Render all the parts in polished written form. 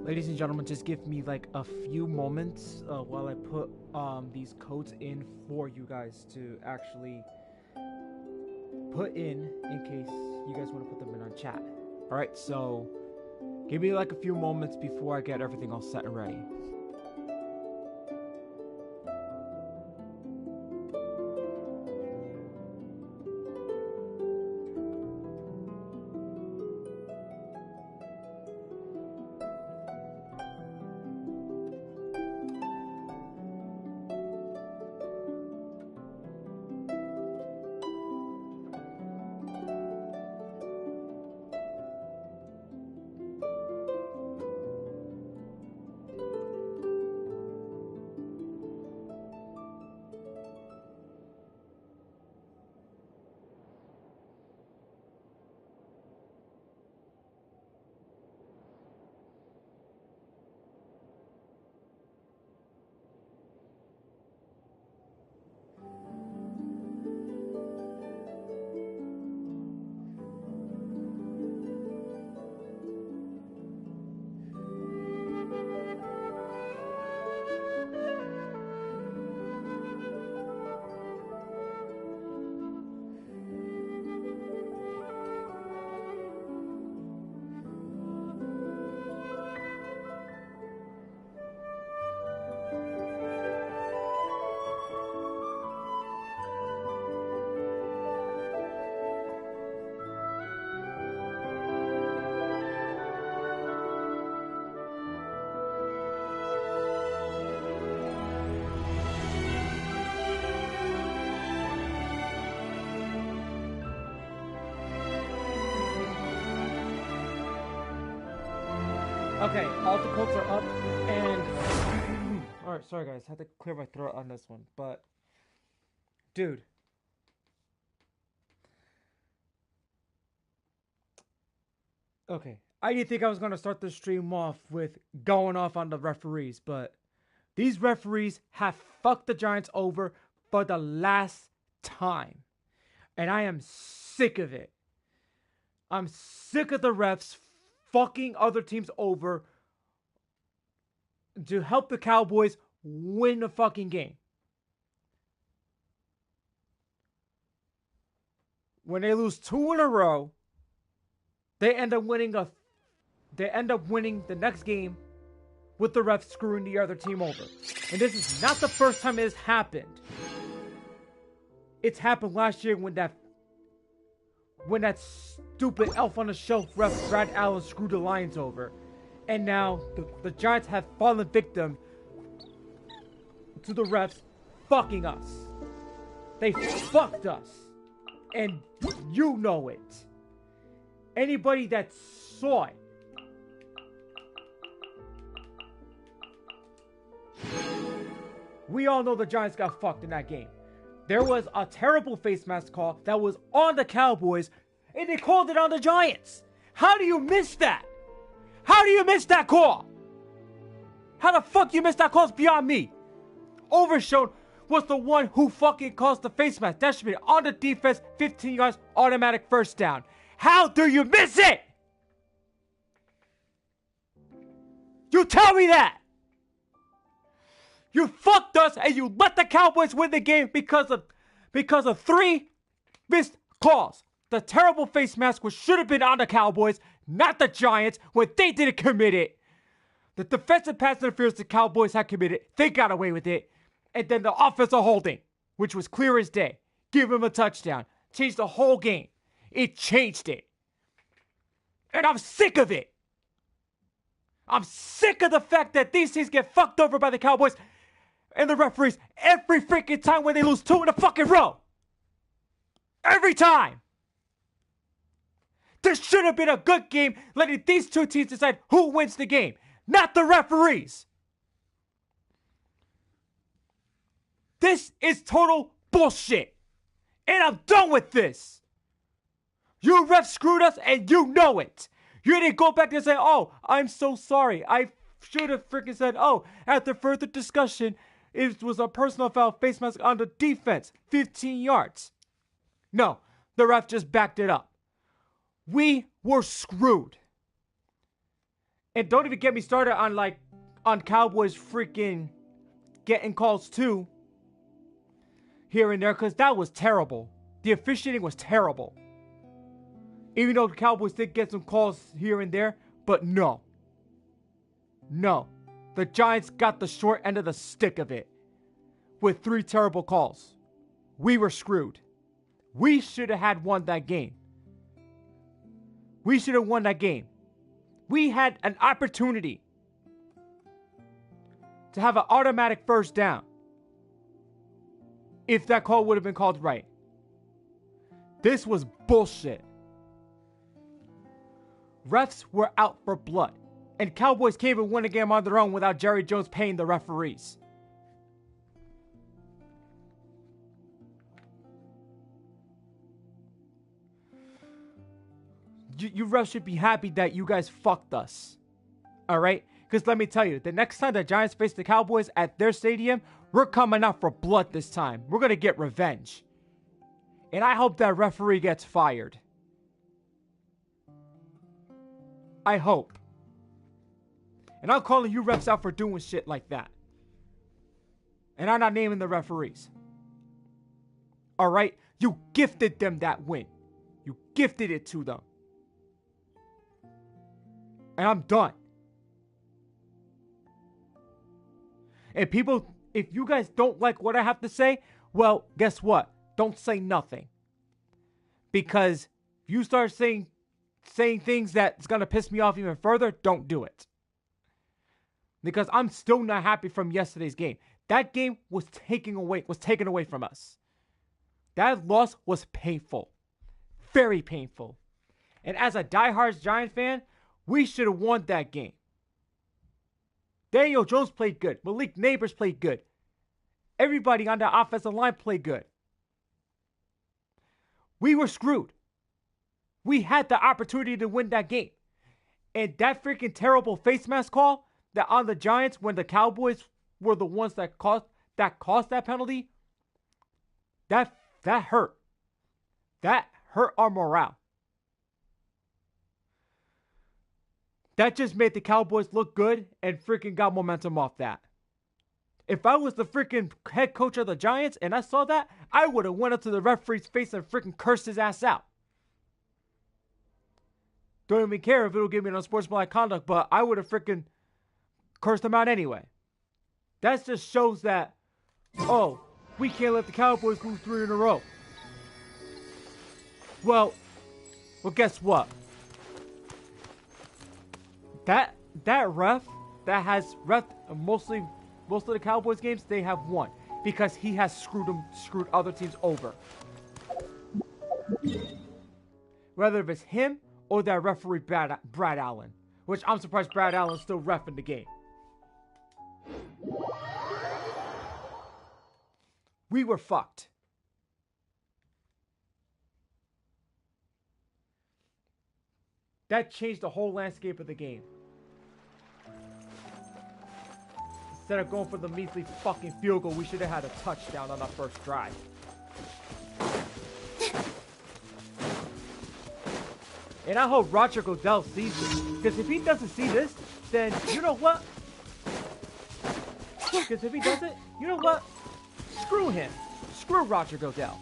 Ladies and gentlemen, just give me like a few moments while I put these codes in for you guys to actually put in case you guys want to put them in on chat. All right, so give me like a few moments before I get everything all set and ready. Okay, all the codes are up, and all right, sorry guys, had to clear my throat on this one, but dude, okay, I didn't think I was gonna start the stream off with going off on the referees, but these referees have fucked the Giants over for the last time, and I am sick of it. I'm sick of the refs fucking other teams over to help the Cowboys win the fucking game. When they lose 2 in a row, they end up winning the next game with the refs screwing the other team over. And this is not the first time it has happened. It's happened last year when that stupid elf on the shelf ref Brad Allen screwed the Lions over. And now the Giants have fallen victim to the refs fucking us. They fucked us. And you know it. Anybody that saw it. We all know the Giants got fucked in that game. There was a terrible face mask call that was on the Cowboys, and they called it on the Giants. How do you miss that? How do you miss that call? How the fuck you miss that call is beyond me. Overshown was the one who fucking caused the face mask. That should be on the defense, 15 yards, automatic first down. How do you miss it? You tell me that. You fucked us and you let the Cowboys win the game because of 3 missed calls. The terrible face mask, which should have been on the Cowboys, not the Giants, when they didn't commit it. The defensive pass interference the Cowboys had committed, they got away with it. And then the offensive holding, which was clear as day. Give them a touchdown. Changed the whole game. It changed it. And I'm sick of it. I'm sick of the fact that these teams get fucked over by the Cowboys and the referees every freaking time when they lose 2 in a fucking row. Every time. This should have been a good game, letting these 2 teams decide who wins the game, not the referees. This is total bullshit. And I'm done with this. You refs screwed us and you know it. You didn't go back and say, oh, I'm so sorry. I should have freaking said, oh, after further discussion, it was a personal foul face mask on the defense. 15 yards. No, the ref just backed it up. We were screwed. And don't even get me started on Cowboys freaking getting calls too here and there, because that was terrible. The officiating was terrible. Even though the Cowboys did get some calls here and there, but no. The Giants got the short end of the stick of it with 3 terrible calls. We were screwed. We should have had won that game. We should have won that game. We had an opportunity to have an automatic first down if that call would have been called right. This was bullshit. Refs were out for blood, and Cowboys came and won a game on their own without Jerry Jones paying the referees. You refs should be happy that you guys fucked us. Alright? Because let me tell you, the next time the Giants face the Cowboys at their stadium, we're coming out for blood this time. We're going to get revenge. And I hope that referee gets fired. I hope. And I'm calling you refs out for doing shit like that. And I'm not naming the referees. Alright? You gifted them that win. You gifted it to them. And I'm done. And people, if you guys don't like what I have to say, well, guess what? Don't say nothing. Because if you start saying things that's going to piss me off even further, don't do it. Because I'm still not happy from yesterday's game. That game was taken away from us. That loss was painful. Very painful. And as a diehard Giant fan, we should have won that game. Daniel Jones played good. Malik Neighbors played good. Everybody on the offensive line played good. We were screwed. We had the opportunity to win that game. And that freaking terrible face mask call that on the Giants when the Cowboys were the ones that caused that penalty, that hurt. That hurt our morale. That just made the Cowboys look good and freaking got momentum off that. If I was the freaking head coach of the Giants and I saw that, I would have went up to the referee's face and freaking cursed his ass out. Don't even care if it'll give me an unsportsmanlike conduct, but I would have freaking cursed him out anyway. That just shows that, oh, we can't let the Cowboys lose 3 in a row. Well, guess what? That ref that has ref most of the Cowboys games, they have won because he has screwed other teams over. Whether if it's him or that referee Brad Allen, which I'm surprised Brad Allen's still reffing the game. We were fucked. That changed the whole landscape of the game. Instead of going for the measly fucking field goal, we should have had a touchdown on our first drive. And I hope Roger Goodell sees this. Because if he doesn't see this, then you know what? Because if he doesn't, you know what? Screw him. Screw Roger Goodell.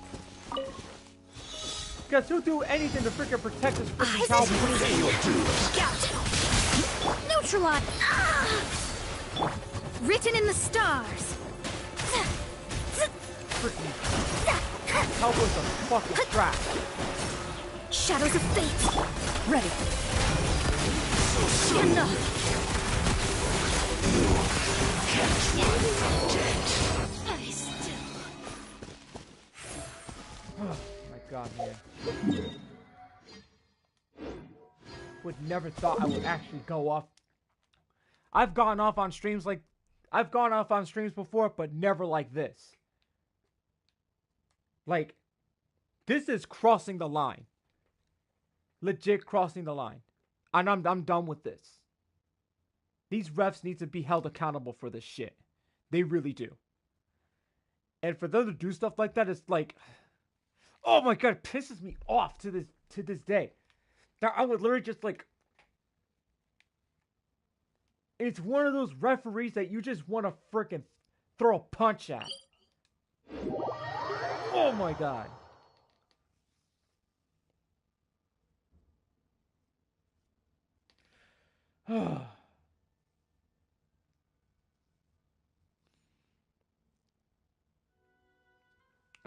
Because he'll do anything to freaking protect his freaking Cowboys. Scout. Neutralon. Written in the stars. Freaking Cowboys are fucking trash. Shadows of fate. Ready. Enough. Oh my god, man. Would never thought I would actually go off. I've gone off on streams before, but never like this. Like, this is crossing the line. Legit crossing the line. And I'm done with this. These refs need to be held accountable for this shit. They really do. And for them to do stuff like that, it's like, oh my god, it pisses me off to this day. Now I would literally just like, It's one of those referees that you just want to freaking throw a punch at. Oh my god.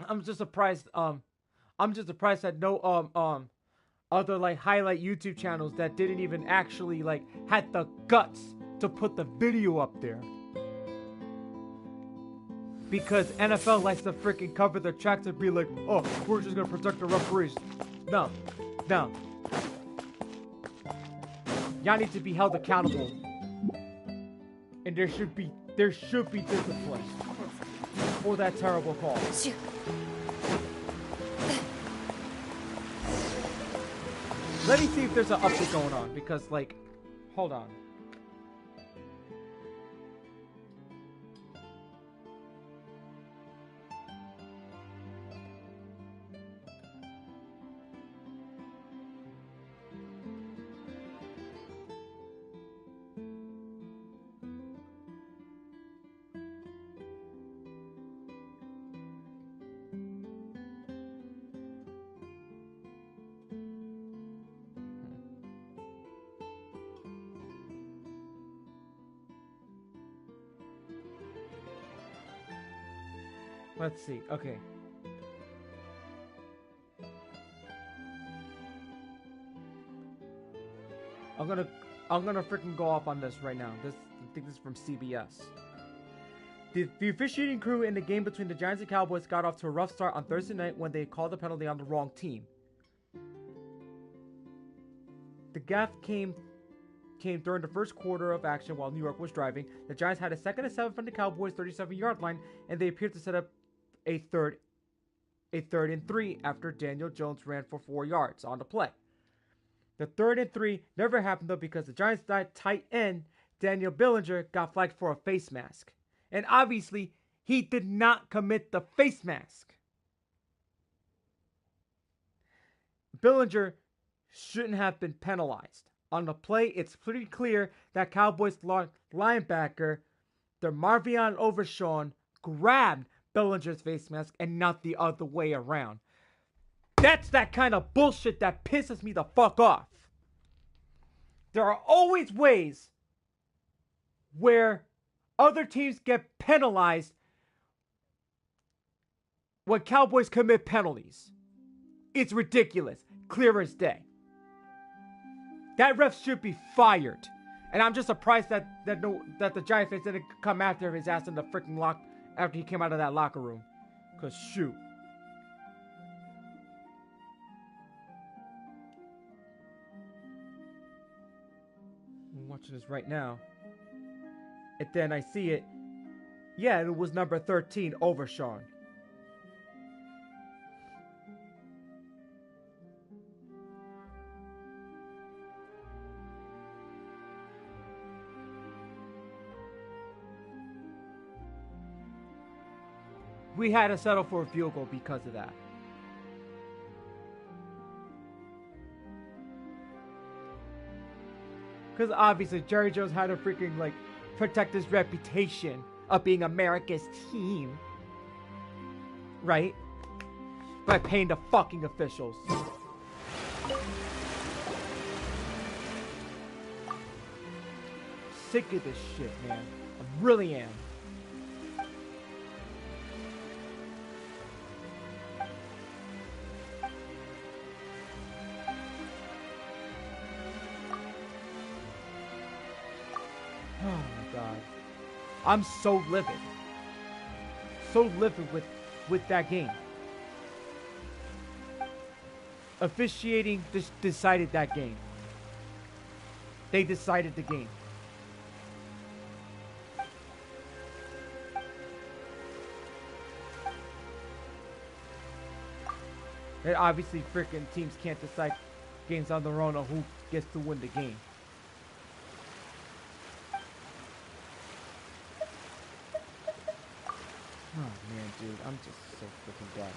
I'm just surprised that no other like highlight YouTube channels that didn't even actually like had the guts to put the video up there. Because NFL likes to freaking cover their tracks and be like, oh, we're just gonna protect the referees. No. Y'all need to be held accountable. And there should be discipline for that terrible call. Let me see if there's an update going on, because like, hold on. Let's see. Okay. I'm gonna freaking go off on this right now. I think this is from CBS. The officiating crew in the game between the Giants and Cowboys got off to a rough start on Thursday night when they called a penalty on the wrong team. The gaffe came during the first quarter of action while New York was driving. The Giants had a 2nd and 7 from the Cowboys' 37-yard line, and they appeared to set up a third and 3 after Daniel Jones ran for 4 yards on the play. The 3rd and 3 never happened though because the Giants' tight end Daniel Bellinger got flagged for a face mask. And obviously, he did not commit the face mask. Bellinger shouldn't have been penalized. On the play, it's pretty clear that Cowboys linebacker DeMarvion Overshawn grabbed Bellinger's face mask and not the other way around. That's that kind of bullshit that pisses me the fuck off. There are always ways where other teams get penalized when Cowboys commit penalties. It's ridiculous. Clear as day. That ref should be fired. And I'm just surprised that the Giant fans didn't come after his ass in the freaking lock after he came out of that locker room. Cause shoot. I'm watching this right now. And then I see it. Yeah, it was number 13, Overshawn. We had to settle for a field goal because of that. Because obviously Jerry Jones had to freaking like protect his reputation of being America's team. Right? By paying the fucking officials. Sick of this shit, man. I really am. Oh my god. I'm so livid. So livid with that game. Officiating decided that game. They decided the game. And obviously freaking teams can't decide games on their own or who gets to win the game. Oh man, dude, I'm just so freaking dead.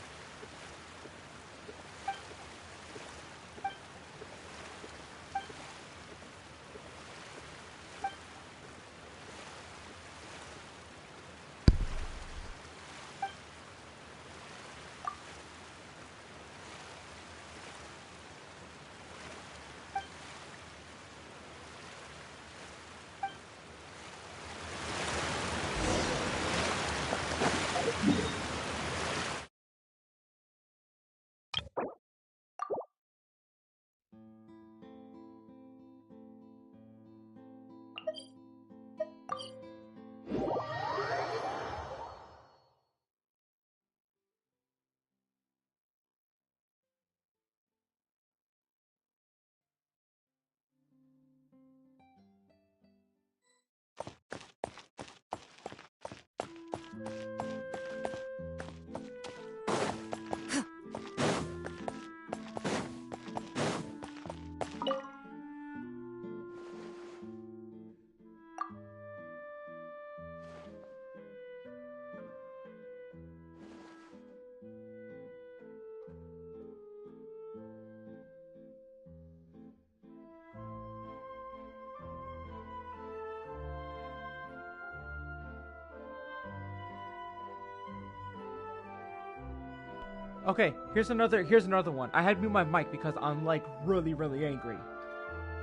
Okay, here's another one. I had to mute my mic because I'm like really angry.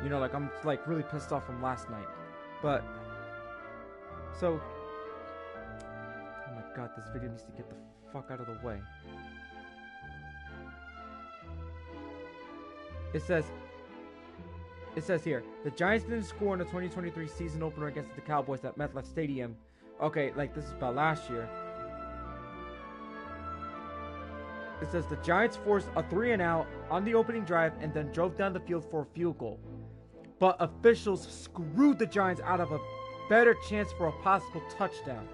You know, like I'm like really pissed off from last night. But so, oh my god, this video needs to get the fuck out of the way. It says here, the Giants didn't score in the 2023 season opener against the Cowboys at MetLife Stadium. Okay, like this is about last year. It says the Giants forced a 3-and-out on the opening drive and then drove down the field for a field goal. But officials screwed the Giants out of a better chance for a possible touchdown.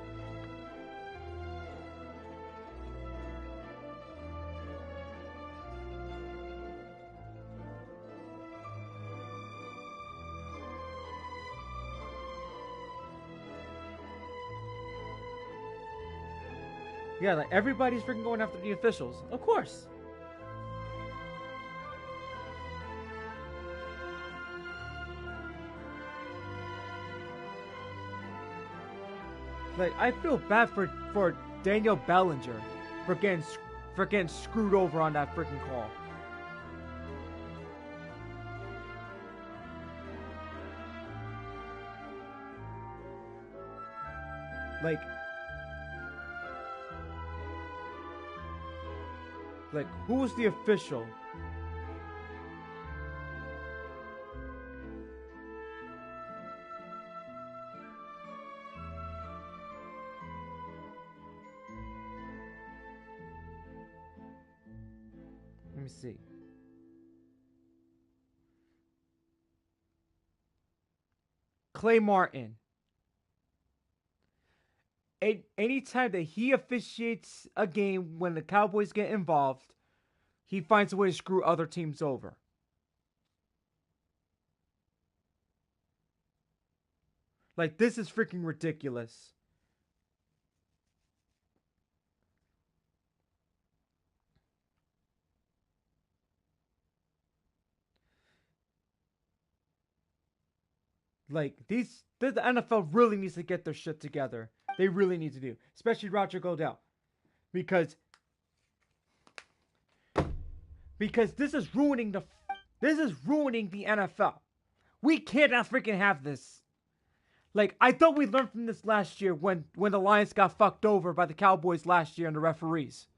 Yeah, like everybody's freaking going after the officials. Of course. Like, I feel bad for Daniel Bellinger for getting screwed over on that freaking call. Like, who was the official? Let me see. Clay Martin. Anytime that he officiates a game when the Cowboys get involved, he finds a way to screw other teams over. Like, this is freaking ridiculous. Like, the NFL really needs to get their shit together. They really need to do, especially Roger Goodell, because this is ruining the NFL. We cannot freaking have this. Like, I thought we learned from this last year when the Lions got fucked over by the Cowboys last year and the referees.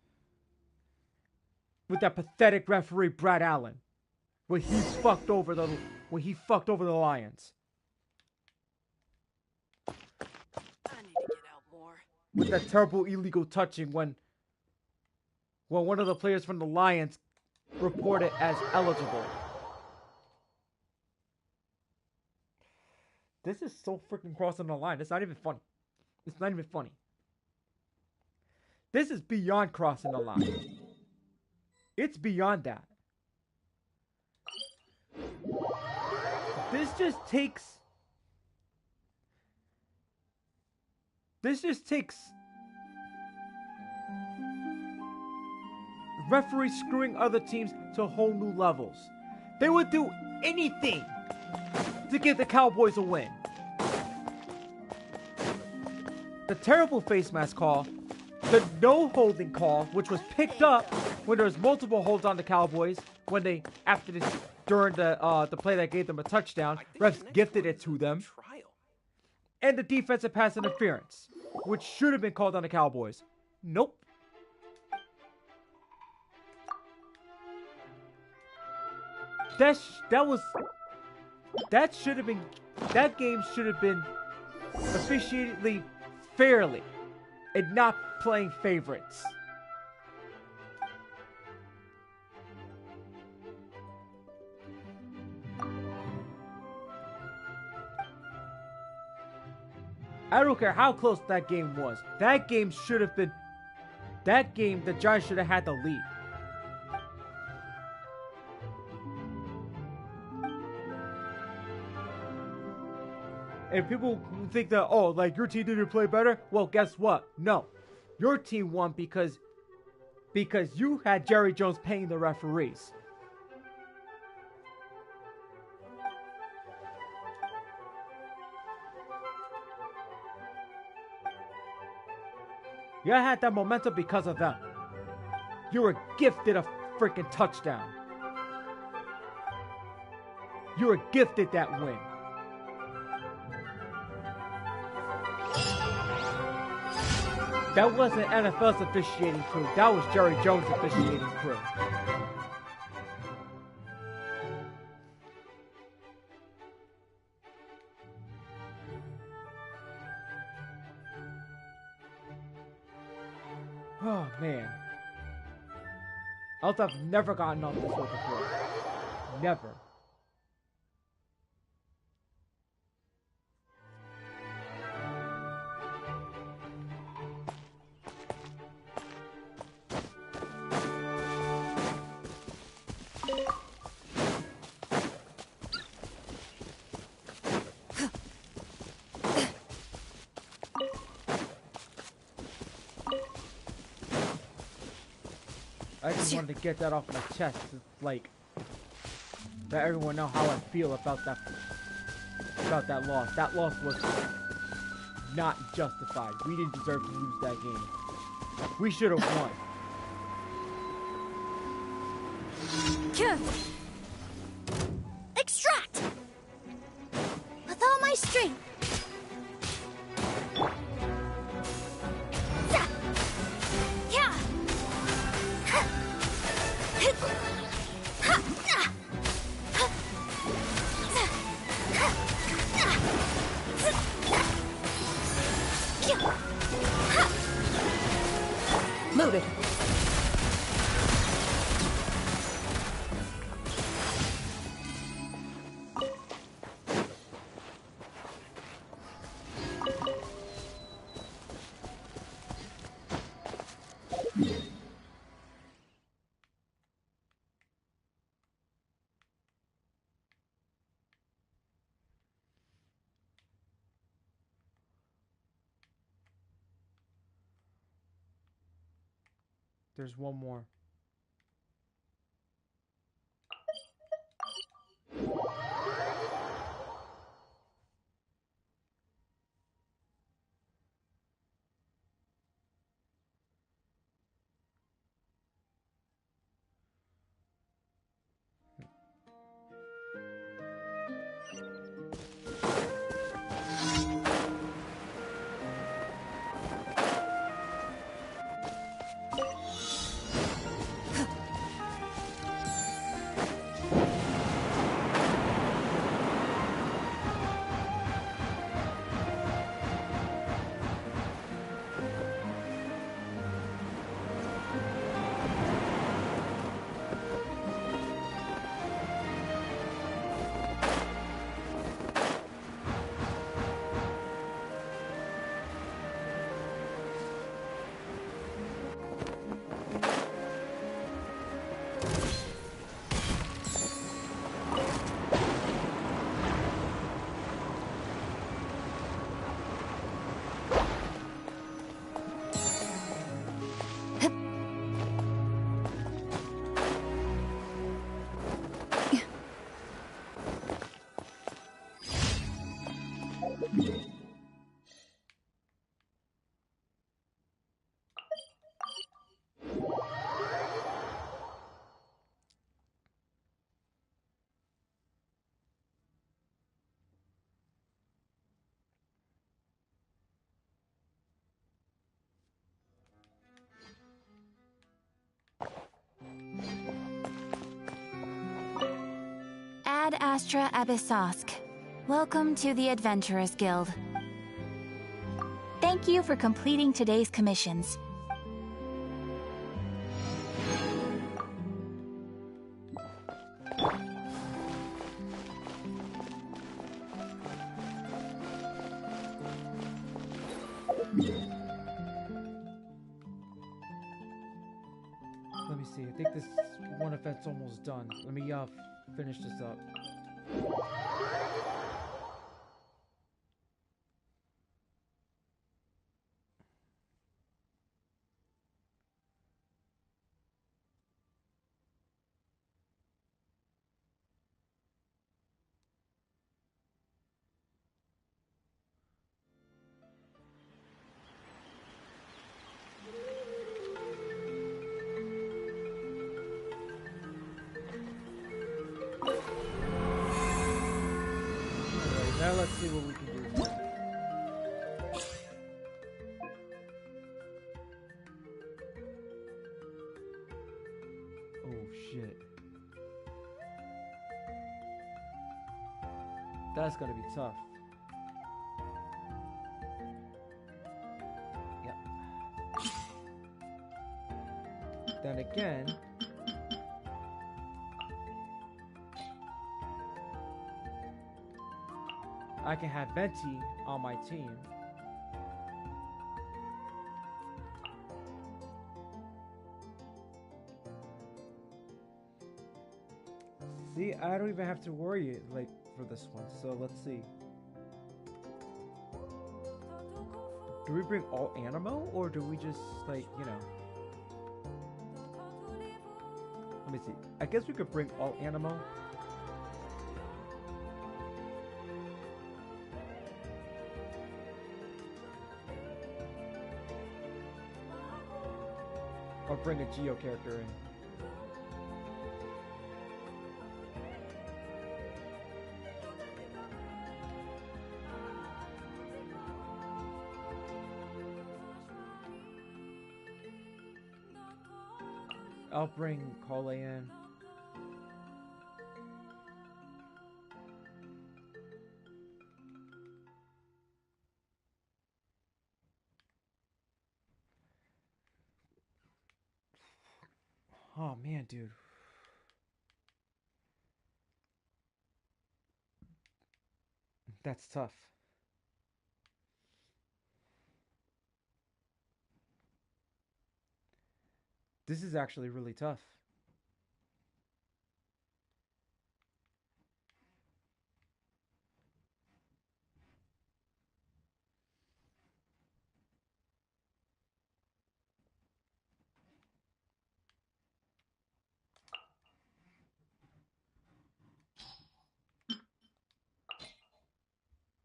With that pathetic referee Brad Allen, when he fucked over the Lions. With that terrible illegal touching when one of the players from the Lions reported as eligible. This is so freaking crossing the line. It's not even funny. It's not even funny. This is beyond crossing the line. It's beyond that. This just takes referees screwing other teams to whole new levels. They would do anything to give the Cowboys a win. The terrible face mask call, the no holding call, which was picked up when there was multiple holds on the Cowboys during the play that gave them a touchdown. Refs gifted it to them. And the defensive pass interference, which should have been called on the Cowboys. Nope. That game should have been officiating fairly and not playing favorites. I don't care how close that game was. That game should have been... That game, the Giants should have had the lead. And people think that, oh, like, your team didn't play better? Well, guess what? No. Your team won because you had Jerry Jones paying the referees. You had that momentum because of them. You were gifted a freaking touchdown. You were gifted that win. That wasn't NFL's officiating crew. That was Jerry Jones' officiating crew. Oh, man. I've never gotten off this way before. Never. I just wanted to get that off my chest, like, let everyone know how I feel about that loss. That loss was not justified. We didn't deserve to lose that game. We should have won. Extract! With all my strength. Loaded. There's one more. Ad Astra Abyssosk. Welcome to the Adventurers Guild. Thank you for completing today's commissions. Let me see. I think this one event's almost done. Let me finish this up. Now let's see what we can do. Oh shit. That's gonna be tough. Yep. Then again, I can have Venti on my team. See, I don't even have to worry like for this one. So let's see. Do we bring all Animo or do we just like, you know? Let me see. I guess we could bring all Animo. Or bring a Geo character in. I'll bring Kole in. Oh man, dude. That's tough. This is actually really tough.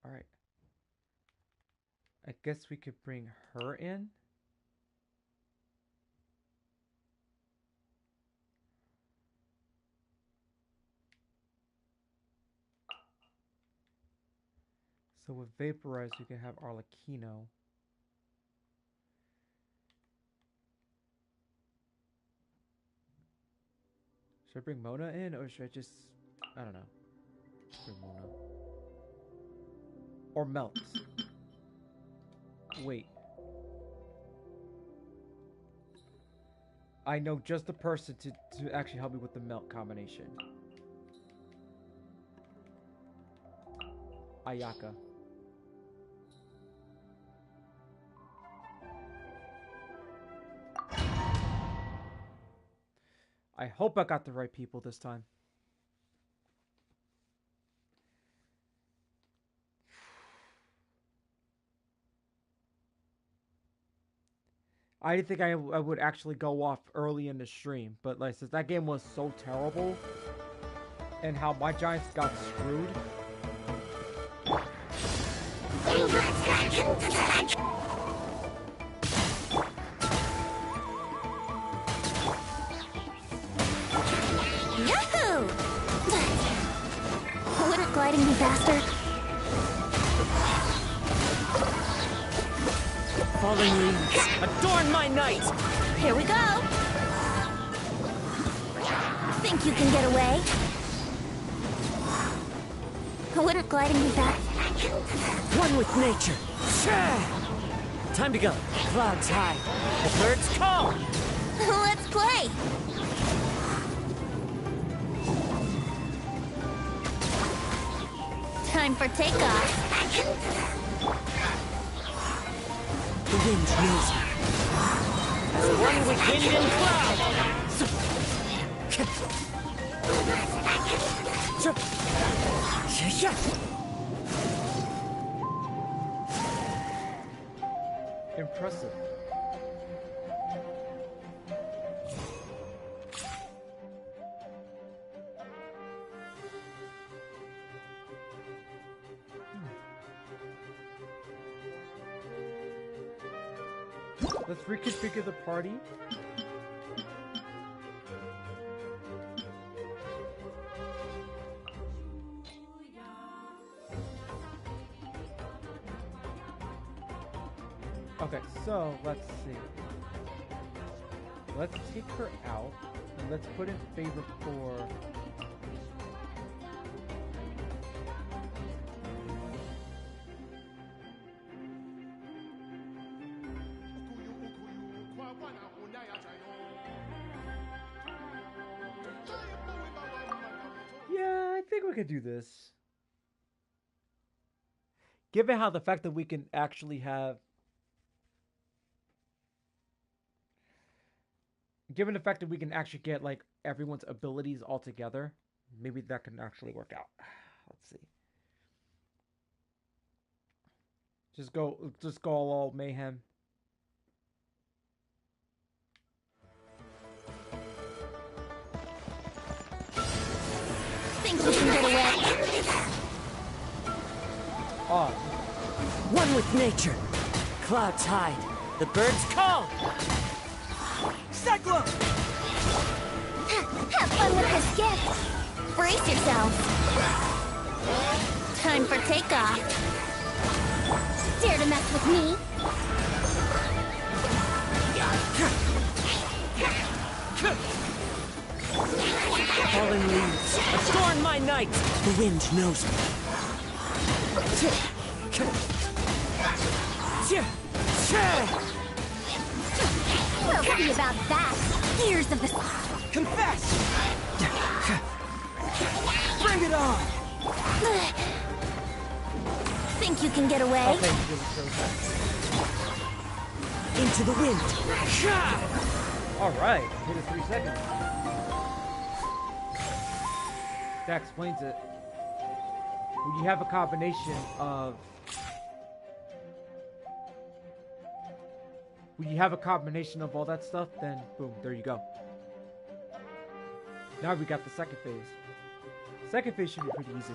All right. I guess we could bring her in. So with Vaporize, we can have Arlecchino. Should I bring Mona in, or should I just... I don't know. Bring Mona. Or Melt. Wait. I know just the person to actually help me with the Melt combination. Ayaka. I hope I got the right people this time. I didn't think I would actually go off early in the stream, but like since that game was so terrible and how my Giants got screwed. Yahoo! Wouldn't gliding be faster? Falling leaves, adorn my night! Here we go! Think you can get away? Wouldn't gliding be fast? One with nature! Time to go. Clouds high. The birds call. Let's play! Time for takeoff. The wind knows me. As one with wind and cloud. Impressive. Let's reconfigure the party. Okay, so let's see. Let's take her out and let's put in favor for I think we could do this. Given how the fact that we can actually have given the fact that we can actually get like everyone's abilities all together, maybe that can actually work out. Let's see. Just go all mayhem. Think you can get away? Oh. One with nature. Clouds hide. The birds call. Cyclone! Have fun with this gift! Brace yourselves! Time for takeoff! Dare to mess with me? Falling leaves adorn my night. The wind knows me. We'll see about that! Ears of the... Confess! Bring it on! Think you can get away? Okay. Into the wind. Alright, hit it 3 seconds. That explains it. When you have a combination of all that stuff, then boom, there you go. Now we got the second phase. Second phase should be pretty easy.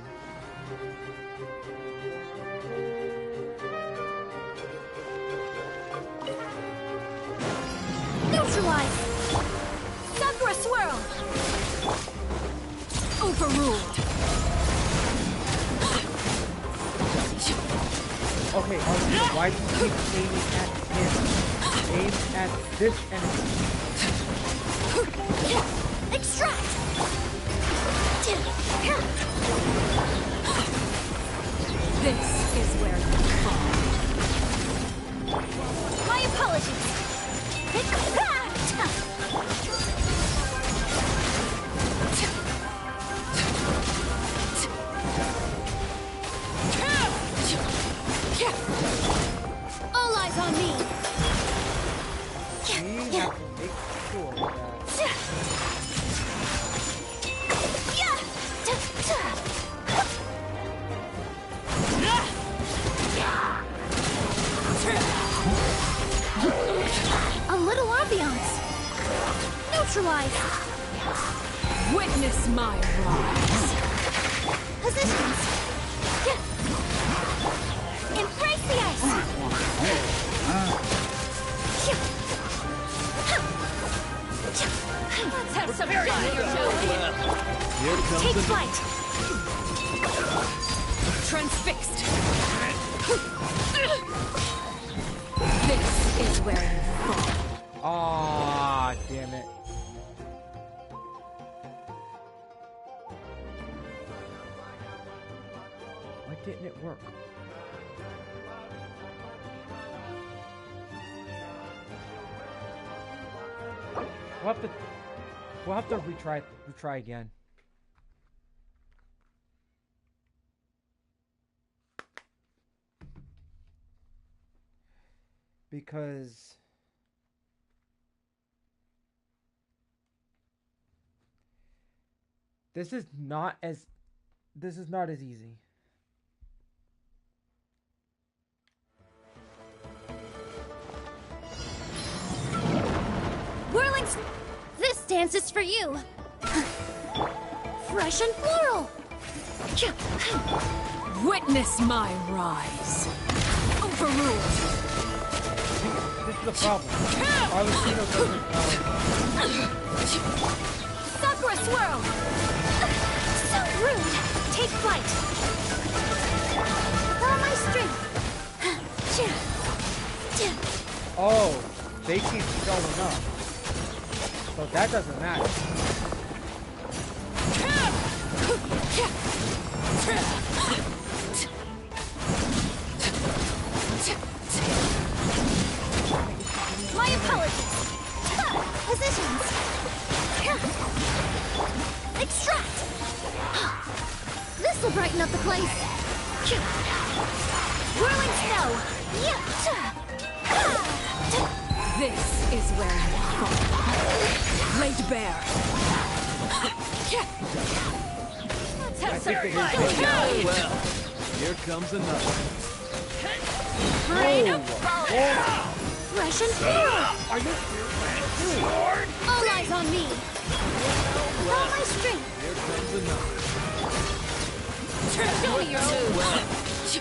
Neutralize! Sakura Swirl! Overruled! Okay, why do you keep aiming at him? Aim at this enemy. Extract! This is where you fall. My apologies! All eyes on me! We have to make sure that... A little ambiance! Neutralize! Witness my rise. Positions! Embrace the ice! Let's have some fun here, shall we? Take flight! Transfixed. This is where you fall. Aw, damn it. Why didn't it work? We'll have to retry again. Because this is not as easy. Whirling. This dance is for you. Fresh and floral. Witness my rise. Overruled. This is the problem. Arlecchino doesn't Sakura swirl. So rude. Take flight. With all my strength. Oh, they keep showing up. So that doesn't matter. My apologies. Positions. Extract. This will brighten up the place. Whirling snow. This is where you fall. Laid bare. Let's have some fun. Well, here comes another. Freedom. Fresh and floral. Are you Sword! All eyes on me. With all my strength. Here comes another. Show me your move.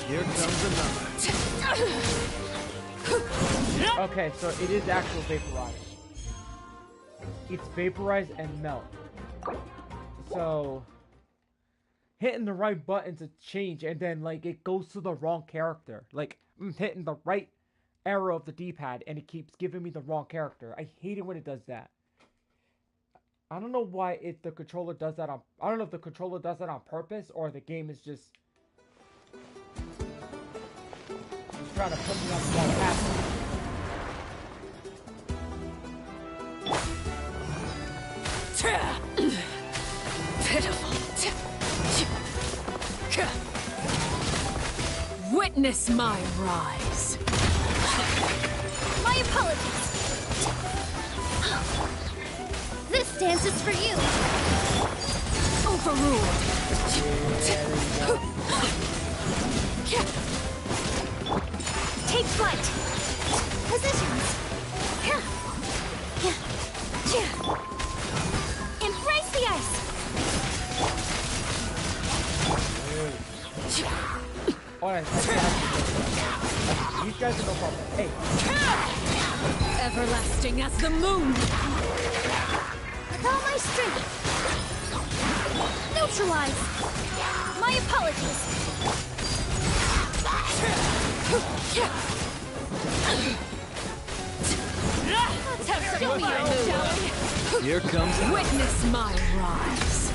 Here comes another. Okay, so it is actual vaporize. It's vaporize and melt. So hitting the right button to change, and then like it goes to the wrong character. Like I'm hitting the right arrow of the D-pad, and it keeps giving me the wrong character. I hate it when it does that. I don't know why the controller does that on. I don't know if the controller does that on purpose or the game is just trying to put me on the wrong path. Pitiful. Witness my rise. My apologies. This dance is for you. Overruled. Take flight. Positions. Embrace the ice. Alright, these guys are no problem. Hey. Everlasting as the moon. With all my strength. Neutralize. My apologies. Let's have some fun, shall we? Here comes another. Witness my rise.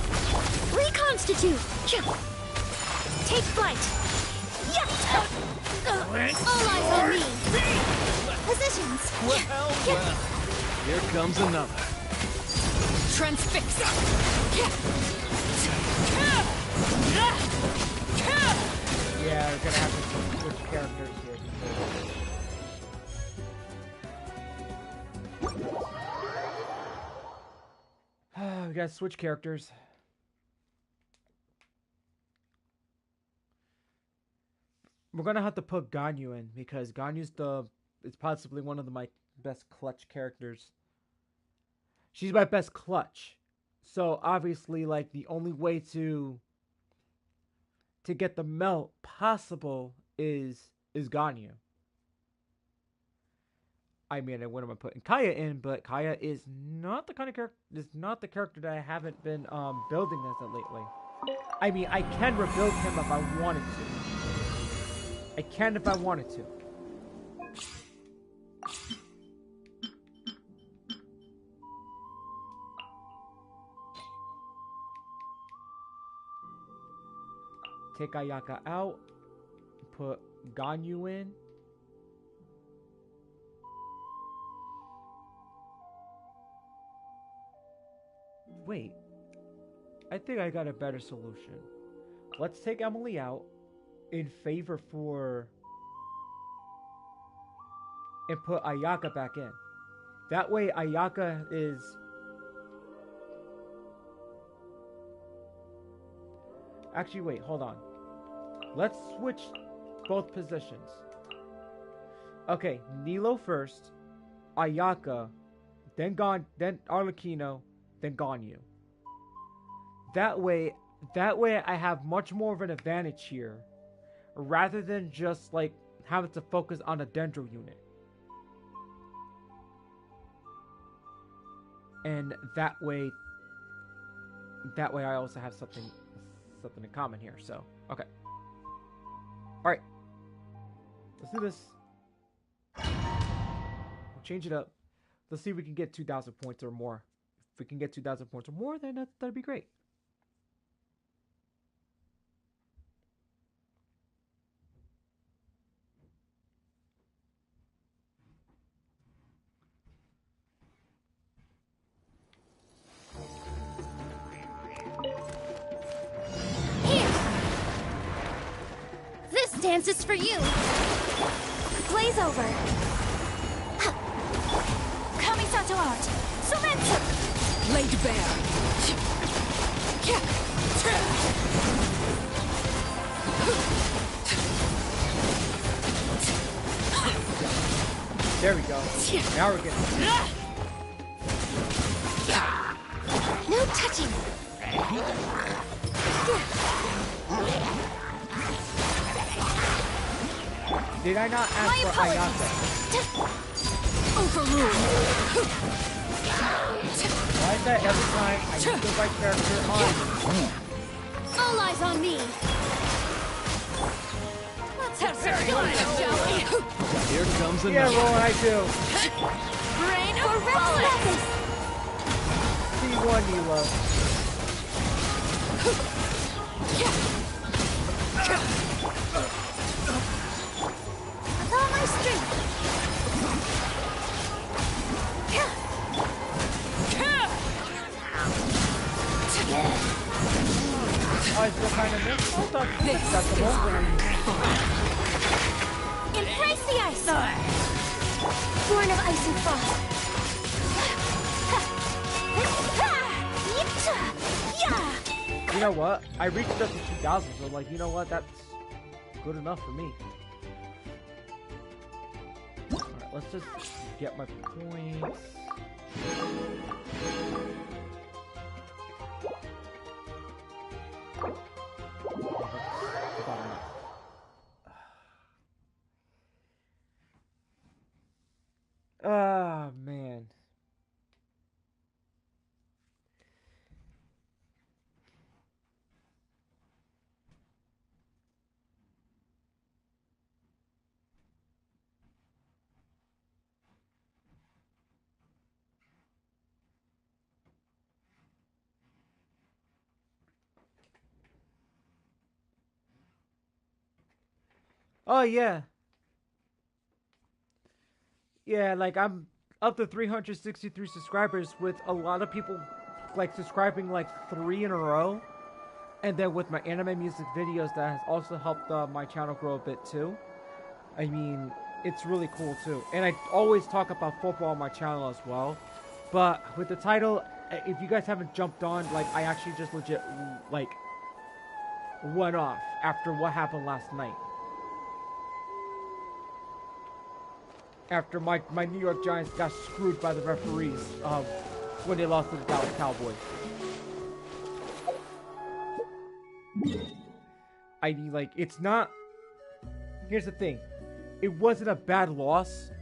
Reconstitute. Take flight. All eyes on me. Positions. Well. Here comes another. Transfix. Yeah, we're gonna have to switch characters here. We gotta switch characters. We're gonna have to put Ganyu in because Ganyu's it's possibly one of my best clutch characters. She's my best clutch. So obviously, like the only way to get the melt possible is Ganyu. I mean, what am I putting Kaya in? But Kaya is not the kind of character. Is not the character that I haven't been building as of lately. I mean, I can rebuild him if I wanted to. I can if I wanted to. Take Ayaka out. Put Ganyu in. wait. I think I got a better solution. Let's take Emily out in favor for... and put Ayaka back in. That way Ayaka is... Actually, wait, hold on. Let's switch both positions. Okay, Nilo first, Ayaka, then Arlecchino, then Ganyu. That way I have much more of an advantage here, rather than just like having to focus on a Dendro unit. And that way I also have something in common here. So okay, all right, let's do this. We'll change it up. Let's see if we can get 2,000 points or more. If we can get 2,000 points or more, then that'd be great. This dance is for you! Glaze over. Kamisato out. Sumetsu. Laid bare. There we go. Now we're getting... No touching! Did I not ask for Ayaka? Overruled. Why is that every time I use the right character on? All eyes on me! Let's have some fun, shall we? Here comes Yeah, another. Roland, I do. Rain or restless! C1, Nilo. With all my strength! Oh, I still kind of miss. Oh, that's acceptable. Embrace the ice! Born of ice and frost! You know what? I reached up to 2,000, so like, you know what? That's good enough for me. Alright, let's just get my points. About enough. Ah, man. Oh, yeah. Yeah, like, I'm up to 363 subscribers with a lot of people, like, subscribing, like, 3 in a row. And then with my anime music videos, that has also helped my channel grow a bit, too. I mean, it's really cool, too. And I always talk about football on my channel as well. But with the title, if you guys haven't jumped on, like, I actually just legit, like, went off after what happened last night. After my New York Giants got screwed by the referees when they lost to the Dallas Cowboys. I mean, like, it's not... Here's the thing. It wasn't a bad loss.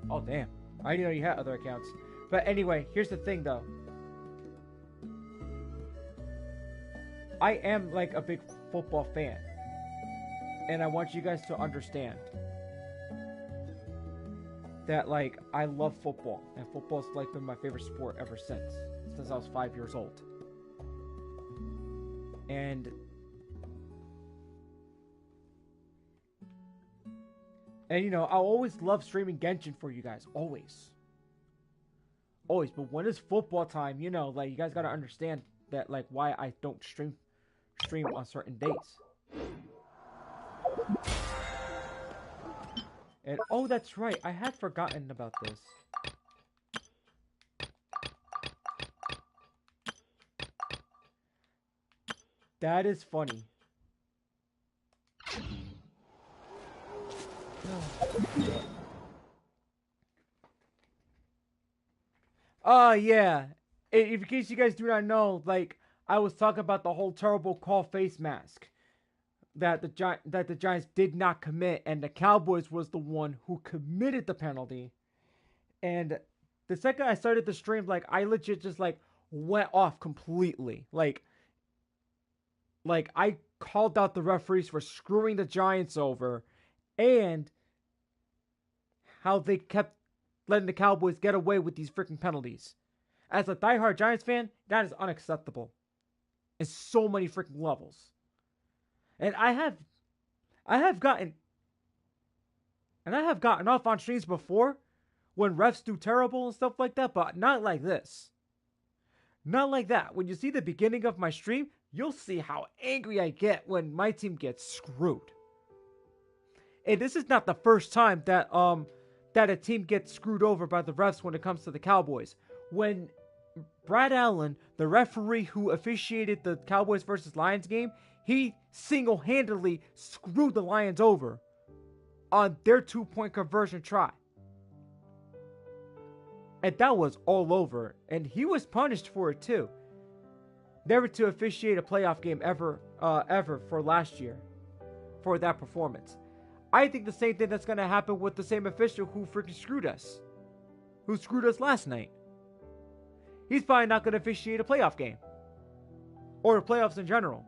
Oh, damn. I didn't know you had other accounts. But anyway, here's the thing, though. I am, like, a big football fan. And I want you guys to understand that, like, I love football. And football's, like, been my favorite sport ever since I was 5 years old. And And, you know, I always love streaming Genshin for you guys. Always. Always. But when it's football time, you know, like, you guys gotta understand that, like, why I don't stream on certain days. And, oh, that's right. I had forgotten about this. That is funny. Oh, yeah. In case you guys do not know, like, I was talking about the whole terrible call face mask that the Giants did not commit, and the Cowboys was the one who committed the penalty. And the second I started the stream, like, I legit just, like, went off completely. Like, I called out the referees for screwing the Giants over, and how they kept letting the Cowboys get away with these freaking penalties. As a diehard Giants fan, that is unacceptable. In so many freaking levels. And I have gotten off on streams before when refs do terrible and stuff like that, but not like this. Not like that. When you see the beginning of my stream, you'll see how angry I get when my team gets screwed. And this is not the first time that a team gets screwed over by the refs when it comes to the Cowboys. When Brad Allen, the referee who officiated the Cowboys versus Lions game, he single-handedly screwed the Lions over on their 2-point conversion try. And that was all over. And he was punished for it too. Never to officiate a playoff game ever for last year. For that performance. I think the same thing that's going to happen with the same official who freaking screwed us. Who screwed us last night. He's probably not going to officiate a playoff game. Or the playoffs in general.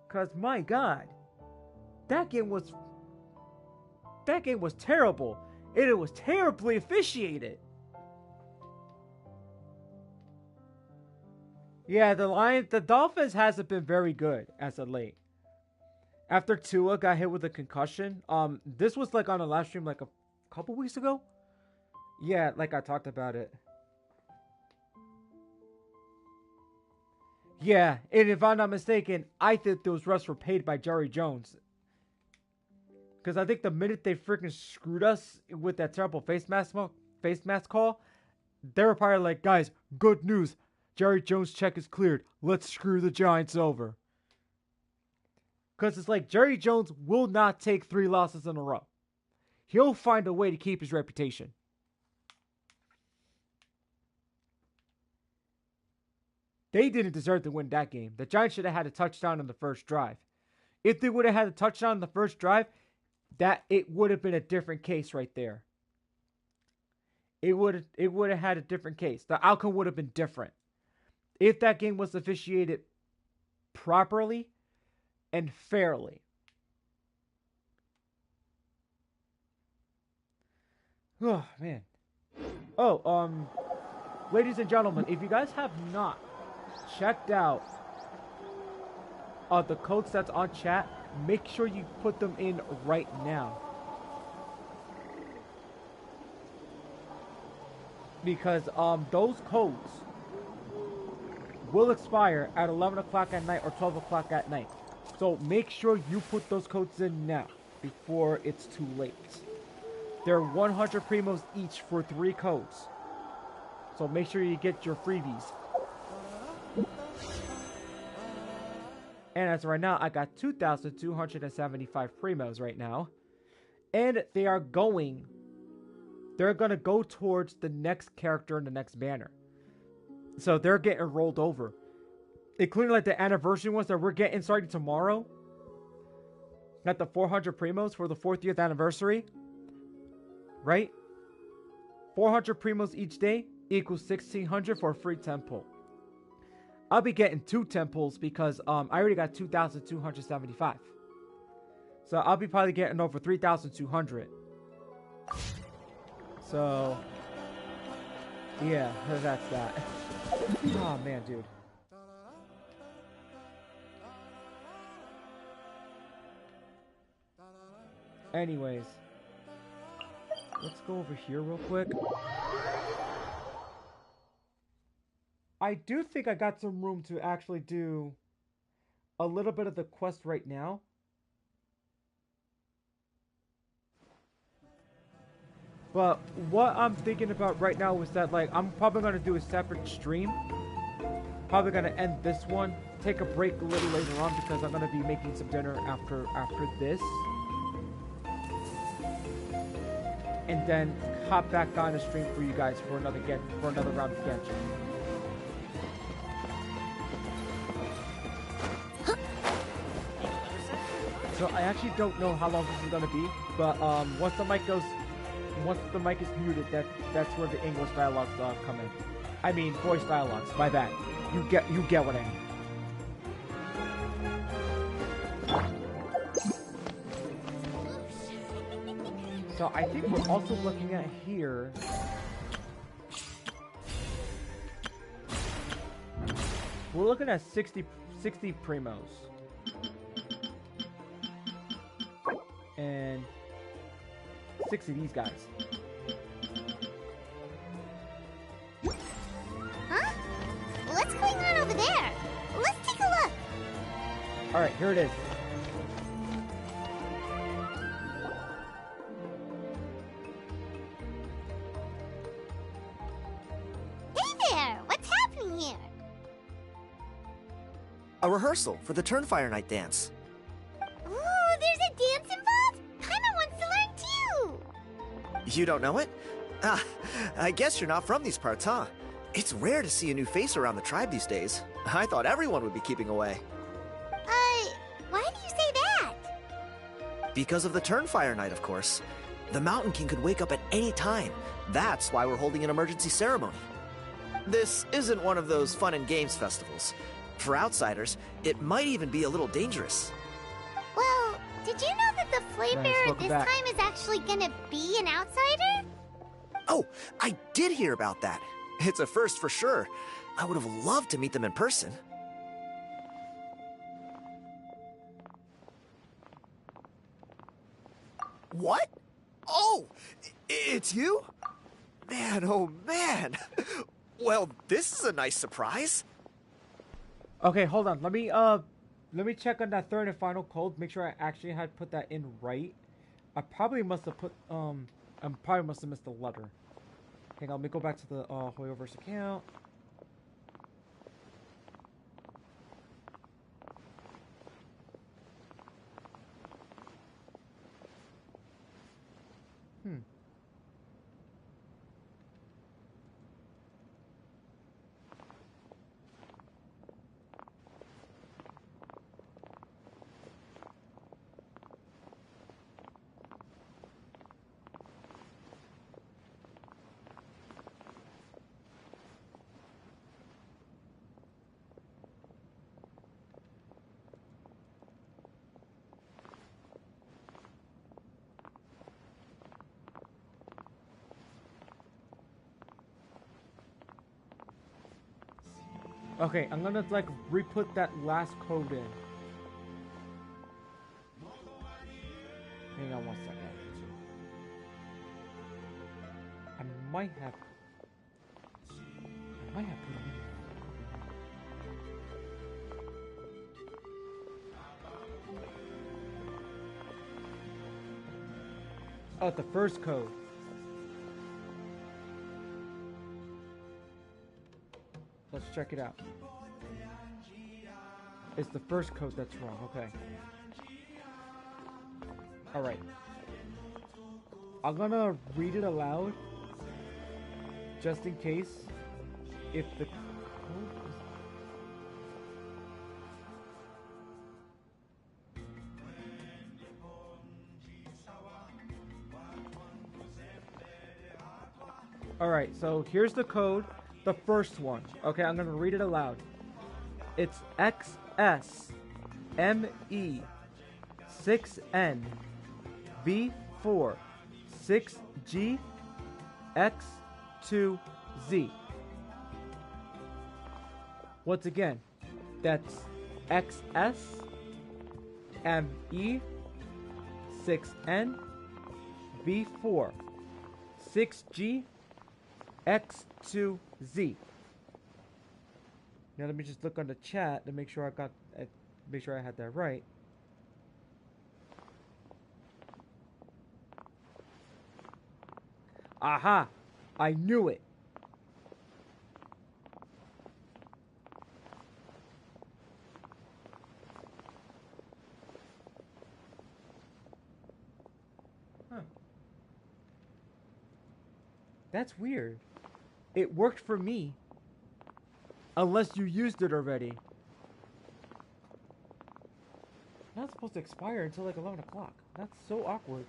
Because, my God. That game was terrible. And it was terribly officiated. Yeah, the Dolphins hasn't been very good as of late. After Tua got hit with a concussion, this was like on a live stream like a couple weeks ago. Yeah, like I talked about it. Yeah, and if I'm not mistaken, I think those refs were paid by Jerry Jones. Because I think the minute they freaking screwed us with that terrible face mask call, they were probably like, guys, good news. Jerry Jones' check is cleared. Let's screw the Giants over. Because it's like Jerry Jones will not take 3 losses in a row. He'll find a way to keep his reputation. They didn't deserve to win that game. The Giants should have had a touchdown on the first drive. If they would have had a touchdown on the first drive, it would have been a different case right there. It would have had a different case. The outcome would have been different. If that game was officiated properly and fairly. Oh, man. Oh, ladies and gentlemen, if you guys have not checked out the codes that's on chat, make sure you put them in right now. Because those codes will expire at 11 o'clock at night or 12 o'clock at night. So make sure you put those codes in now before it's too late. They're 100 primos each for 3 codes. So make sure you get your freebies. And as of right now, I got 2,275 primos right now. And they're going to go towards the next character in the next banner. So they're getting rolled over. Including like the anniversary ones that we're getting starting tomorrow. Got the 400 primos for the 4th anniversary. Right? 400 primos each day equals 1,600 for a free temple. I'll be getting 2 temples because I already got 2,275. So I'll be probably getting over 3,200. So yeah, that's that. Oh man, dude. Anyways, let's go over here real quick. I do think I got some room to actually do a little bit of the quest right now. But what I'm thinking about right now is that, like, I'm probably going to do a separate stream. Probably going to end this one. Take a break a little later on because I'm going to be making some dinner after this. And then hop back on the stream for you guys for another round of Genshin. So I actually don't know how long this is going to be, but once the mic is muted, that's where the English dialogues come in. I mean, voice dialogues. My bad. You get what I mean. So I think we're also looking at here. We're looking at 60 primos. And 6 of these guys. Huh? What's going on over there? Let's take a look. Alright, here it is. Hey there! What's happening here? A rehearsal for the Turnfire Night dance. Ooh, there's a dance involved? Paimon wants to learn too! You don't know it? Ah, I guess you're not from these parts, huh? It's rare to see a new face around the tribe these days. I thought everyone would be keeping away. Why do you say that? Because of the Turnfire Night, of course. The Mountain King could wake up at any time. That's why we're holding an emergency ceremony. This isn't one of those fun and games festivals. For outsiders, it might even be a little dangerous. Well, did you know that the Flame Bearer welcome this back. time is actually gonna be an outsider? Oh, I did hear about that. It's a first for sure. I would have loved to meet them in person. What? Oh, it's you? Man, oh man. Well, this is a nice surprise. Okay, hold on. Let me check on that third and final code. Make sure I actually had put that in right. I probably must have put I probably must have missed a letter. Hang on, let me go back to the Hoyoverse account. Okay, I'm gonna like re-put that last code in. Hang on one second. I might have put it in. Oh, the first code. Let's check it out. It's the first code that's wrong. Okay. Alright. I'm gonna read it aloud. Just in case. If the code is... Alright, so here's the code. The first one. Okay, I'm gonna read it aloud. It's XSME 6N V4 6G X2Z. Once again, that's XSME 6N, V4, 6G, X2Z. Now let me just look on the chat to make sure I had that right. Aha! I knew it. Huh. That's weird. It worked for me. Unless you used it already. Not supposed to expire until like 11 o'clock. That's so awkward.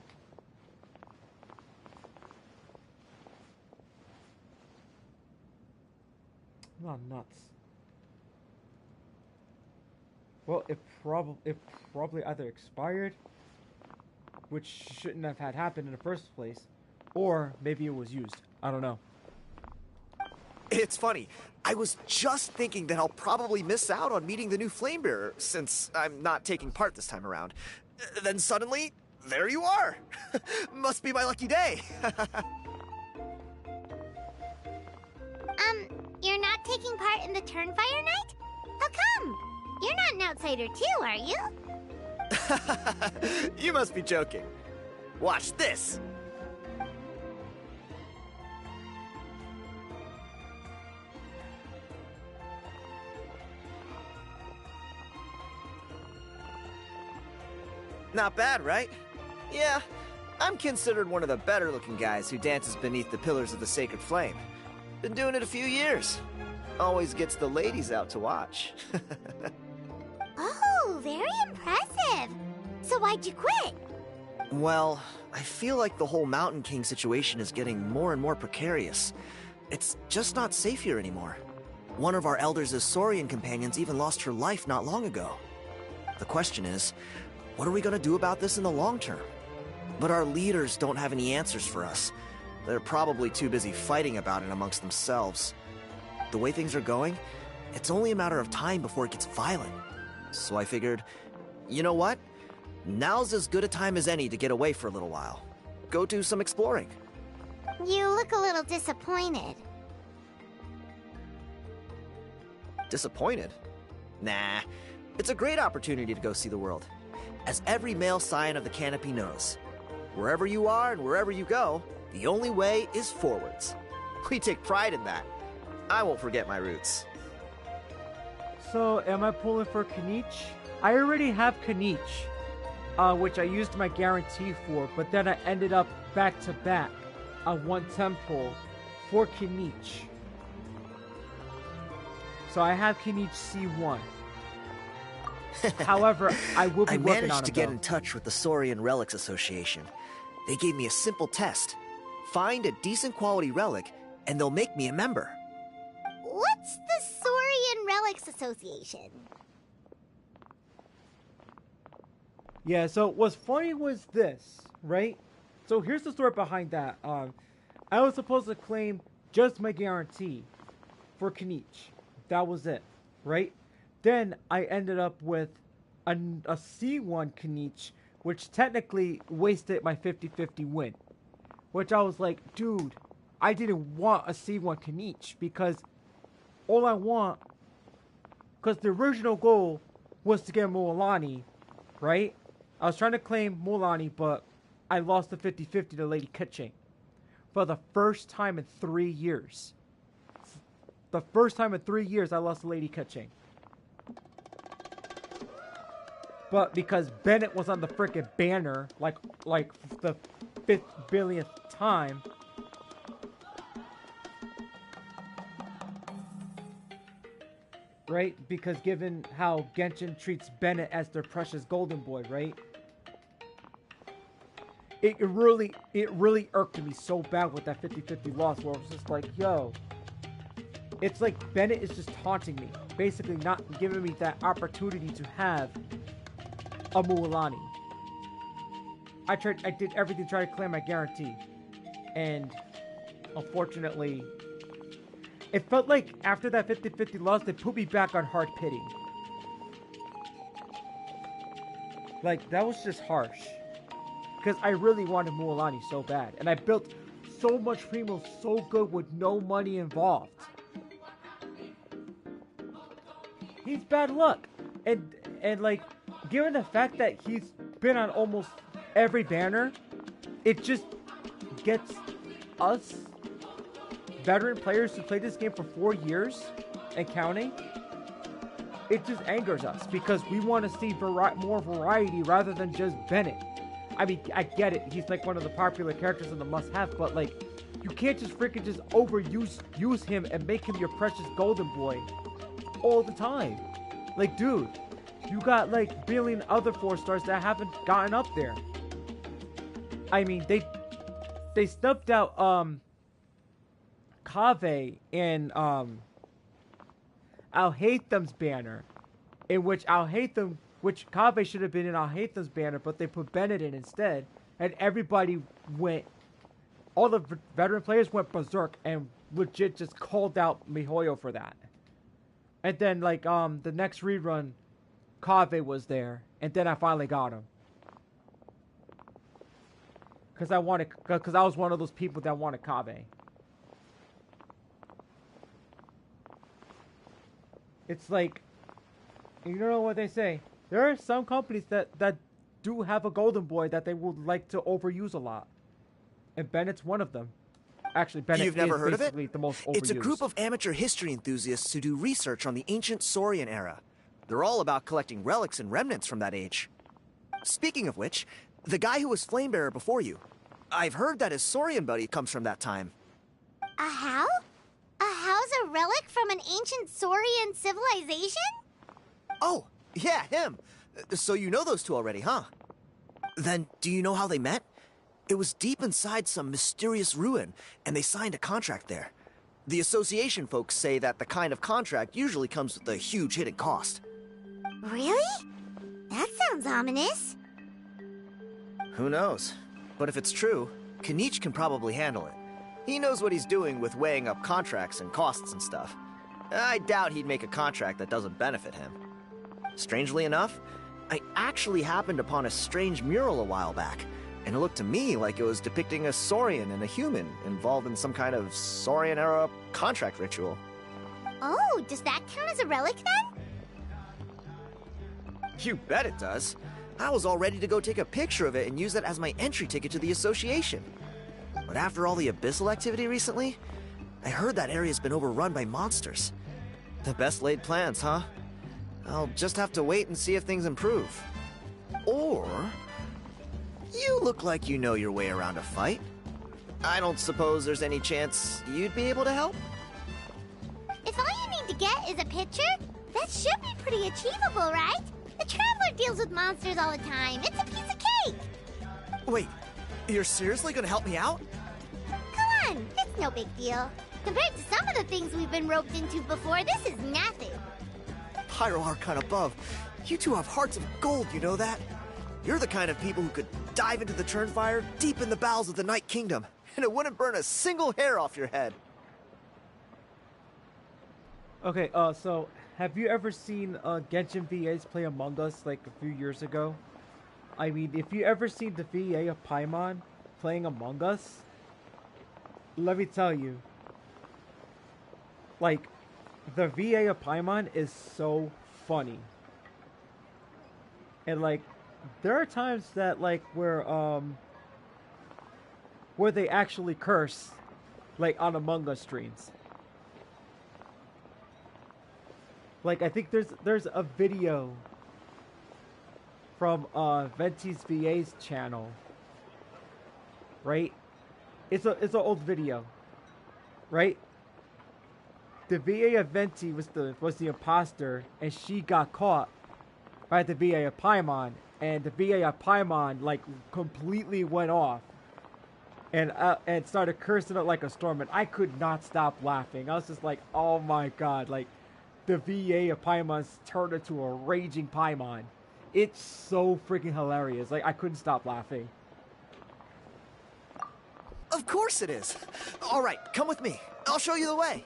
Not nuts. Well, it probably either expired, which shouldn't have had happened in the first place, or maybe it was used. I don't know. It's funny. I was just thinking that I'll probably miss out on meeting the new Flamebearer since I'm not taking part this time around. Then suddenly, there you are. Must be my lucky day. You're not taking part in the Turnfire Night? How come? You're not an outsider too, are you? You must be joking. Watch this. Not bad, right? Yeah, I'm considered one of the better looking guys who dances beneath the pillars of the sacred flame. Been doing it a few years. Always gets the ladies out to watch. Oh, very impressive. So why'd you quit? Well, I feel like the whole Mountain King situation is getting more and more precarious. It's just not safe here anymore. One of our elders' Saurian companions even lost her life not long ago. The question is, what are we going to do about this in the long term? But our leaders don't have any answers for us. They're probably too busy fighting about it amongst themselves. The way things are going, it's only a matter of time before it gets violent. So I figured, you know what? Now's as good a time as any to get away for a little while. Go do some exploring. You look a little disappointed. Disappointed? Nah, it's a great opportunity to go see the world. As every male scion of the canopy knows, wherever you are and wherever you go, the only way is forwards. We take pride in that. I won't forget my roots. So, am I pulling for Kanich? I already have Kanich, which I used my guarantee for, but then I ended up back to back on one temple for Kanich. So I have Kanich C1. However, I will be I working on managed to him, get though. in touch with the Saurian Relics Association. They gave me a simple test. Find a decent quality relic, and they'll make me a member. What's the Saurian Relics Association? Yeah, so what's funny was this, right? So here's the story behind that. I was supposed to claim just my guarantee for Kanich. That was it, right? Then I ended up with a C1 Kanich, which technically wasted my 50-50 win. Which I was like, dude, I didn't want a C1 Kanich because all I want, because the original goal was to get Mualani, right? I was trying to claim Mualani, but I lost the 50-50 to Lady Keqing for the first time in 3 years. The first time in 3 years I lost to Lady Keqing. But because Bennett was on the frickin' banner, like the 5th billionth time, right? Because given how Genshin treats Bennett as their precious golden boy, right? It really irked me so bad with that 50-50 loss, where I was just like, yo, it's like Bennett is just taunting me, basically not giving me that opportunity to have a Mualani. I did everything to try to claim my guarantee, and unfortunately, it felt like after that 50-50 loss, they put me back on hard pitting. Like, that was just harsh. because I really wanted Mualani so bad, and I built so much Primo so good with no money involved. He's bad luck, and like, given the fact that he's been on almost every banner, it just gets us veteran players who played this game for 4 years and counting. It just angers us because we want to see more variety rather than just Bennett. I mean, I get it. He's like one of the popular characters in the must-have, but like, you can't just freaking just use him and make him your precious golden boy all the time. Like, dude, you got like a billion other 4-stars that haven't gotten up there. I mean, they snubbed out Kaveh in Al-Haytham's banner, in which Kaveh should have been in Al-Haytham's banner, but they put Bennett in instead, and everybody went, all the veteran players went berserk and legit just called out MiHoYo for that. And then like the next rerun, Kaveh was there, and then I finally got him. Because I was one of those people that wanted Kaveh. It's like, you know what they say. There are some companies that do have a golden boy that they would like to overuse a lot. And Bennett's one of them. Actually, Bennett You've never heard of it? the most overused. It's a group of amateur history enthusiasts who do research on the ancient Saurian era. They're all about collecting relics and remnants from that age. Speaking of which, the guy who was Flamebearer before you, I've heard that his Saurian buddy comes from that time. A how? A how's a relic from an ancient Saurian civilization? Oh, yeah, him. So you know those two already, huh? Then, do you know how they met? It was deep inside some mysterious ruin, and they signed a contract there. The association folks say that the kind of contract usually comes with a huge hidden cost. Really? That sounds ominous. Who knows? But if it's true, Kanich can probably handle it. He knows what he's doing with weighing up contracts and costs and stuff. I doubt he'd make a contract that doesn't benefit him. Strangely enough, I actually happened upon a strange mural a while back, and it looked to me like it was depicting a Saurian and a human involved in some kind of Saurian-era contract ritual. Oh, does that count as a relic then? You bet it does. I was all ready to go take a picture of it and use that as my entry ticket to the association. But after all the abyssal activity recently, I heard that area's been overrun by monsters. The best laid plans, huh? I'll just have to wait and see if things improve. Or... you look like you know your way around a fight. I don't suppose there's any chance you'd be able to help? If all you need to get is a picture, that should be pretty achievable, right? The Traveler deals with monsters all the time. It's a piece of cake. Wait, you're seriously gonna help me out? Come on, it's no big deal. Compared to some of the things we've been roped into before, this is nothing. Pyro Archon above, you two have hearts of gold, you know that? You're the kind of people who could dive into the Turnfire deep in the bowels of the Night Kingdom, and it wouldn't burn a single hair off your head. Okay, so have you ever seen Genshin VAs play Among Us like a few years ago? I mean, if you ever seen the VA of Paimon playing Among Us, let me tell you, like, the VA of Paimon is so funny. And like, there are times that like where they actually curse, like on Among Us streams. Like, I think there's a video from Venti's VA's channel, right? It's an old video, right? The VA of Venti was the imposter, and she got caught by the VA of Paimon, and the VA of Paimon like completely went off and started cursing it like a storm, and I could not stop laughing. I was just like, oh my god, like, the VA of Paimon's turned into a raging Paimon. It's so freaking hilarious. Like, I couldn't stop laughing. Of course it is. All right, come with me. I'll show you the way.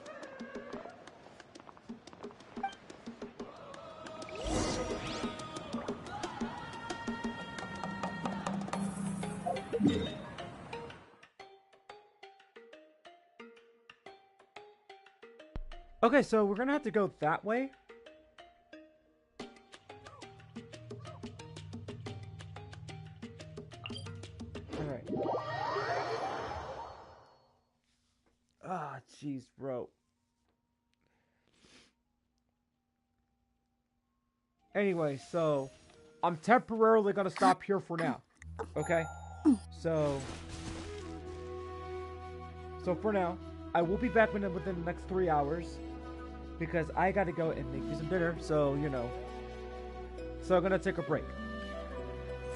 Okay, so we're gonna have to go that way. Alright. Ah, jeez, bro. Anyway, so I'm temporarily gonna stop here for now. Okay? So for now, I will be back within the next 3 hours because I gotta go and make me some dinner. So, you know. So I'm gonna take a break.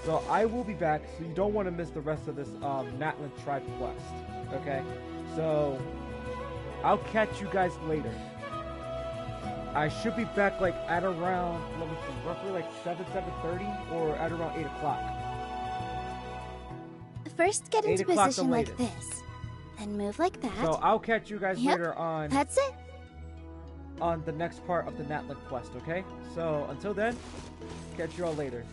So I will be back, so you don't want to miss the rest of this Natlan Tribe quest. Okay? So I'll catch you guys later. I should be back like at around, let me see, roughly like 7:30 or at around 8 o'clock. First, get 8 into o'clock the position like latest. this. Then move like that. So I'll catch you guys Yep, later on That's it. on the next part of the Natlan quest, okay? So until then, catch you all later.